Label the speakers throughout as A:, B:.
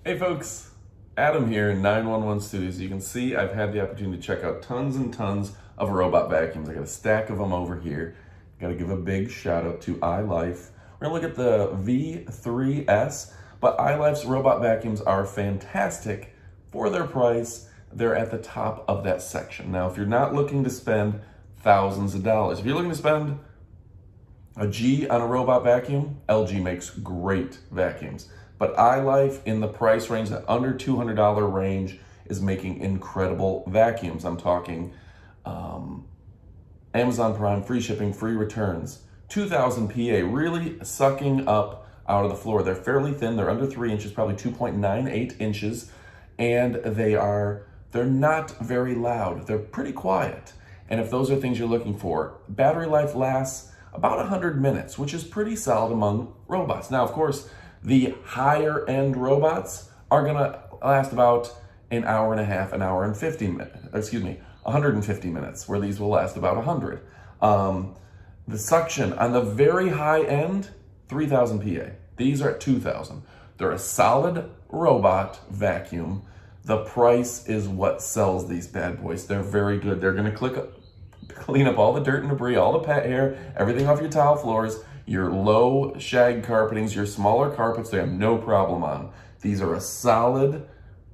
A: Hey folks, Adam here in 911 Studios. You can see I've had the opportunity to check out tons and tons of robot vacuums. I got a stack of them over here. Got to give a big shout out to iLife. We're gonna look at the V3s, but iLife's robot vacuums are fantastic for their price. They're at the top of that section. Now, if you're not looking to spend thousands of dollars, if you're looking to spend a G on a robot vacuum, LG makes great vacuums. But iLife in the price range, the under $200 range, is making incredible vacuums. I'm talking Amazon Prime, free shipping, free returns, 2000 PA, really sucking up out of the floor. They're fairly thin, they're under 3 inches, probably 2.98 inches, and they're not very loud. They're pretty quiet. And if those are things you're looking for, battery life lasts about 100 minutes, which is pretty solid among robots. Now, of course, the higher end robots are gonna last about an hour and a half, an hour and 50 minutes, 150 minutes, where these will last about 100. The suction on the very high end, 3000 PA. These are at 2000. They're a solid robot vacuum. The price is what sells these bad boys. They're very good. They're gonna clean up all the dirt and debris, all the pet hair, everything off your tile floors, your low shag carpetings, your smaller carpets, they have no problem on. These are a solid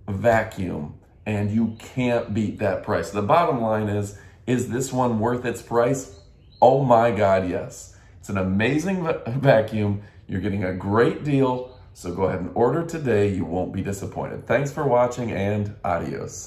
A: vacuum and you can't beat that price. The bottom line is this one worth its price? Oh my God, yes. It's an amazing vacuum. You're getting a great deal. So go ahead and order today. You won't be disappointed. Thanks for watching and adios.